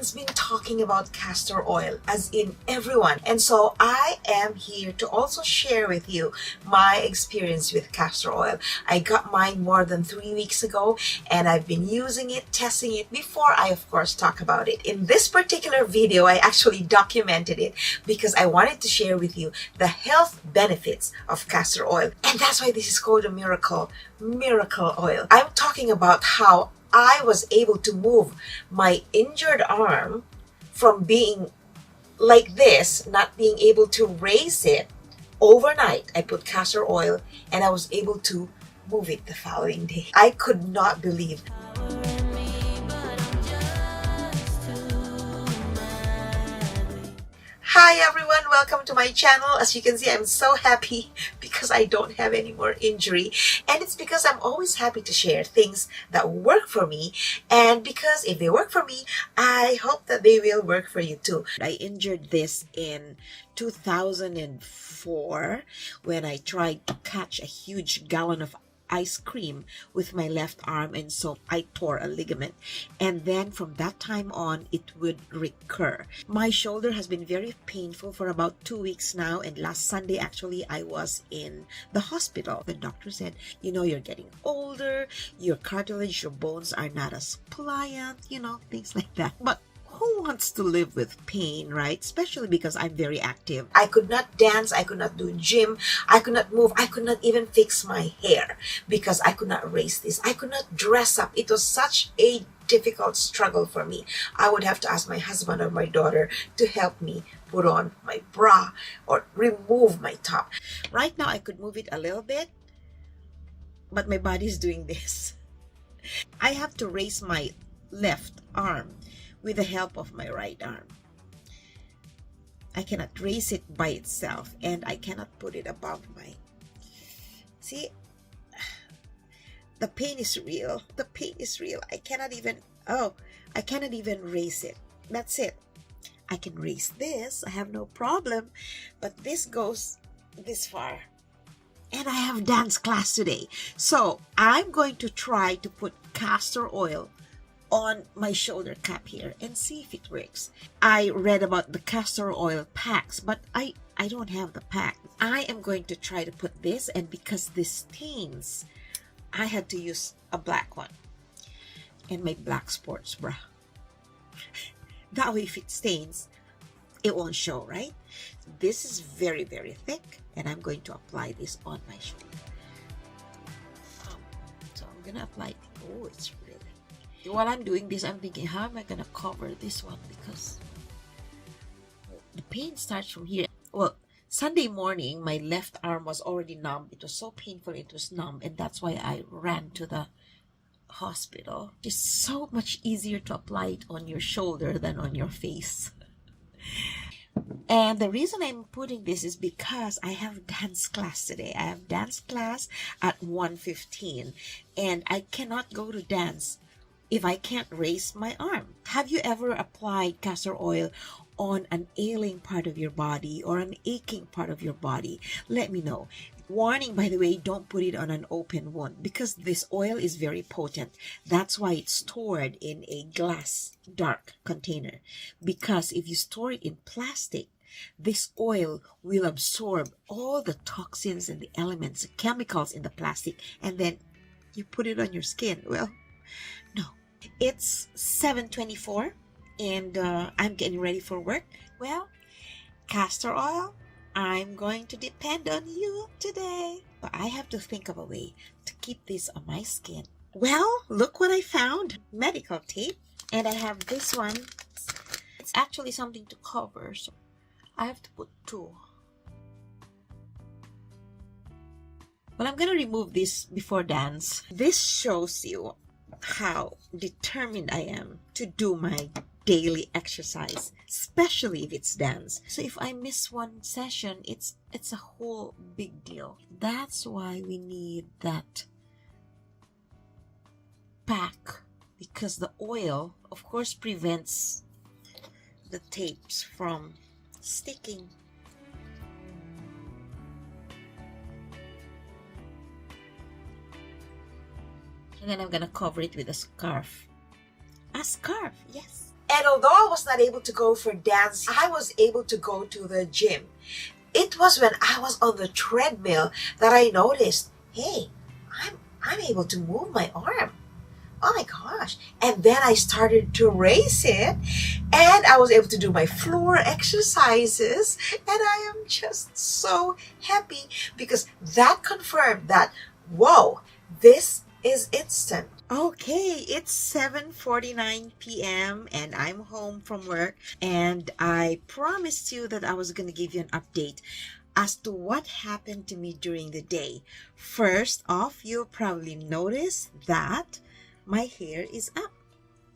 Everyone's been talking about castor oil, as in everyone. And so I am here to also share with you my experience with castor oil. I got mine more than 3 weeks ago, and I've been using it, testing it before I, of course, talk about it. In this particular video, I actually documented it because I wanted to share with you the health benefits of castor oil. And that's why this is called a miracle oil. I'm talking about how I was able to move my injured arm from being like this, not being able to raise it overnight. I put castor oil and I was able to move it the following day. I could not believe. Hi everyone, welcome to my channel. As you can see, I'm so happy because I don't have any more injury, and it's because I'm always happy to share things that work for me, and because if they work for me, I hope that they will work for you too. I injured this in 2004 when I tried to catch a huge gallon of ice cream with my left arm, and so I tore a ligament, and then from that time on it would recur. My shoulder has been very painful for about 2 weeks now, and last Sunday actually I was in the hospital. The doctor said, you know, you're getting older, your cartilage, your bones are not as pliant, you know, things like that. But who wants to live with pain, right? Especially because I'm very active. I could not dance, I could not do gym, I could not move, I could not even fix my hair because I could not raise this. I could not dress up. It was such a difficult struggle for me. I would have to ask my husband or my daughter to help me put on my bra or remove my top. Right now I could move it a little bit, but my body's doing this. I have to raise my left arm with the help of my right arm. I cannot raise it by itself, and I cannot put it above my... See? The pain is real. The pain is real. I cannot even raise it. That's it. I can raise this. I have no problem. But this goes this far. And I have dance class today. So I'm going to try to put castor oil on my shoulder cap here and see if it works. I read about the castor oil packs, but I don't have the pack. I am going to try to put this, and because this stains, I had to use a black one and my black sports bra. That way if it stains, it won't show, right? This is very, very thick, and I'm going to apply this on my shoulder. So I'm gonna apply it. Oh, it's really... While I'm doing this, I'm thinking, how am I gonna cover this one? Because the pain starts from here. Well, Sunday morning, my left arm was already numb. It was so painful, it was numb, and that's why I ran to the hospital. It's so much easier to apply it on your shoulder than on your face. And the reason I'm putting this is because I have dance class today. I have dance class at 1:15, and I cannot go to dance if I can't raise my arm. Have you ever applied castor oil on an ailing part of your body or an aching part of your body? Let me know. Warning, by the way, don't put it on an open wound because this oil is very potent. That's why it's stored in a glass dark container, because if you store it in plastic, this oil will absorb all the toxins and the elements, the chemicals in the plastic, and then you put it on your skin. Well, no. It's 7:24 and I'm getting ready for work. Well, castor oil, I'm going to depend on you today. But I have to think of a way to keep this on my skin. Well, look what I found. Medical tape. And I have this one. It's actually something to cover, so I have to put 2. Well, I'm going to remove this before dance. This shows you how determined I am to do my daily exercise, especially if it's dance. So if I miss one session, it's a whole big deal. That's why we need that pack, because the oil, of course, prevents the tapes from sticking. And then I'm gonna cover it with a scarf. A scarf, yes. And although I was not able to go for dance, I was able to go to the gym. It was when I was on the treadmill that I noticed, hey, I'm able to move my arm. Oh my gosh. And then I started to raise it and I was able to do my floor exercises. And I am just so happy because that confirmed that, whoa, this is instant. Okay, it's 7:49 p.m. and I'm home from work, and I promised you that I was going to give you an update as to what happened to me during the day. First off, you'll probably notice that my hair is up.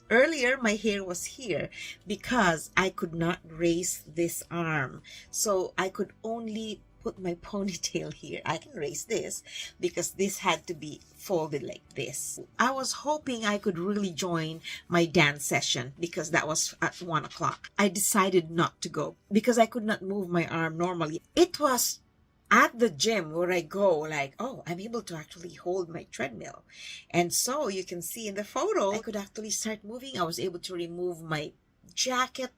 Earlier, my hair was here because I could not raise this arm. So I could only put my ponytail here. I can raise this because this had to be folded like this. I was hoping I could really join my dance session because that was at 1 o'clock. I decided not to go because I could not move my arm normally. It was at the gym where I go like, oh, I'm able to actually hold my treadmill. And so you can see in the photo, I could actually start moving. I was able to remove my jacket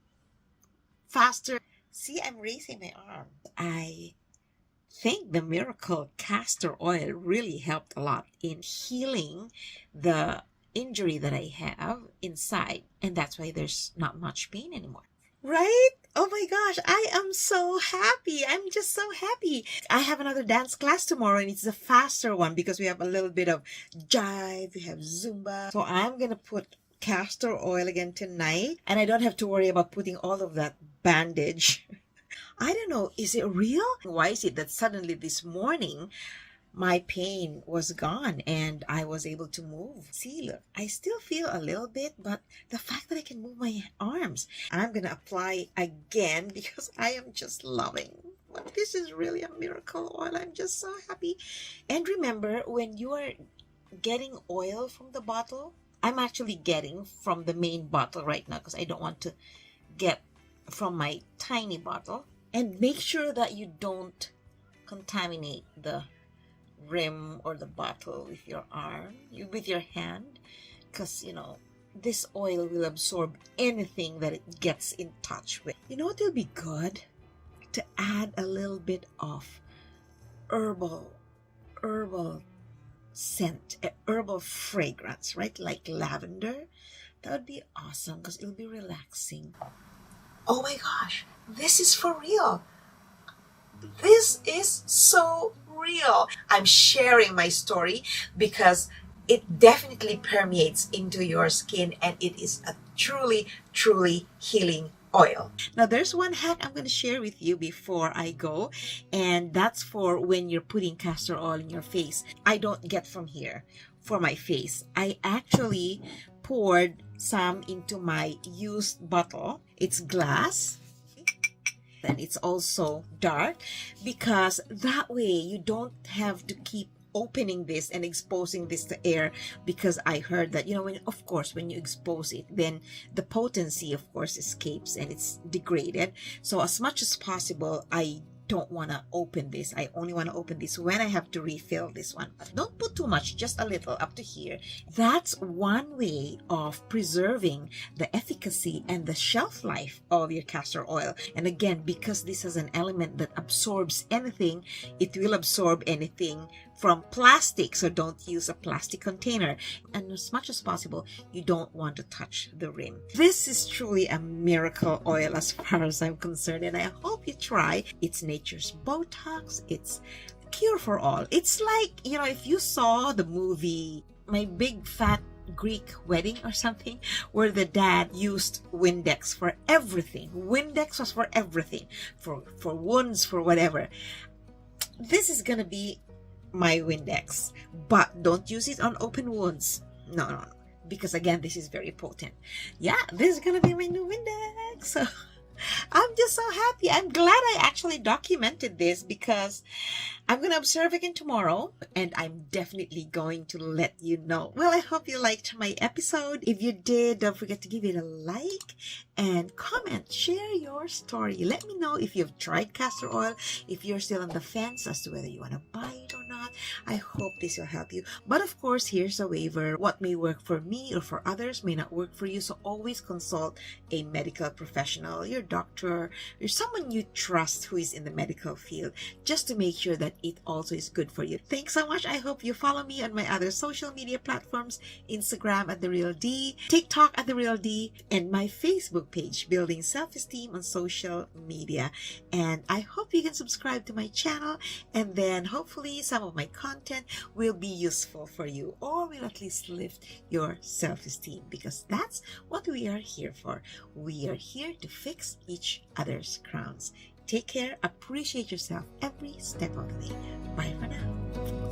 faster. See, I'm raising my arm. I think the miracle castor oil really helped a lot in healing the injury that I have inside. And that's why there's not much pain anymore. Right? Oh my gosh, I am so happy. I'm just so happy. I have another dance class tomorrow and it's a faster one because we have a little bit of jive, we have Zumba. So I'm going to put castor oil again tonight and I don't have to worry about putting all of that bandage. I don't know, is it real? Why is it that suddenly this morning my pain was gone and I was able to move? See, look, I still feel a little bit, but the fact that I can move my arms, I'm going to apply again because I am just loving. But this is really a miracle oil. I'm just so happy. And remember, when you are getting oil from the bottle, I'm actually getting from the main bottle right now because I don't want to get from my tiny bottle. And make sure that you don't contaminate the rim or the bottle with your arm, with your hand, because this oil will absorb anything that it gets in touch with. You know what will be good? To add a little bit of herbal scent, herbal fragrance, right? Like lavender. That would be awesome because it'll be relaxing. Oh my gosh, this is for real. This is so real. I'm sharing my story because it definitely permeates into your skin and it is a truly, truly healing oil. Now, there's one hack I'm going to share with you before I go, and that's for when you're putting castor oil in your face. I don't get from here for my face. I actually poured some into my used bottle. It's glass. And it's also dark because that way you don't have to keep opening this and exposing this to air, because I heard that when you expose it, then the potency of course escapes and it's degraded. So as much as possible, I don't want to open this. I only want to open this when I have to refill this one. Don't put too much, just a little up to here. That's one way of preserving the efficacy and the shelf life of your castor oil. And again, because this is an element that absorbs anything, it will absorb anything from plastic. So don't use a plastic container. And as much as possible, you don't want to touch the rim. This is truly a miracle oil as far as I'm concerned. And I hope you try. It's nature's Botox. It's cure for all. It's like, if you saw the movie My Big Fat Greek Wedding or something, where the dad used Windex for everything. Windex was for everything. For wounds, for whatever. This is going to be my Windex, but don't use it on open wounds. No, because again, this is very potent. Yeah, this is gonna be my new Windex. So I'm just so happy. I'm glad I actually documented this because I'm going to observe again tomorrow and I'm definitely going to let you know. Well, I hope you liked my episode. If you did, don't forget to give it a like and comment. Share your story. Let me know if you've tried castor oil, if you're still on the fence as to whether you want to buy it or not. I hope this will help you. But of course, here's a waiver. What may work for me or for others may not work for you. So always consult a medical professional, your doctor, or someone you trust who is in the medical field, just to make sure that it also is good for you. Thanks so much. I hope you follow me on my other social media platforms, Instagram at The Real D, TikTok at The Real D, and my Facebook page, Building Self-Esteem on Social Media. And I hope you can subscribe to my channel, and then hopefully some of my content will be useful for you, or will at least lift your self-esteem, because that's what we are here for. We are here to fix each other's crowns. Take care, appreciate yourself every step of the way. Bye for now.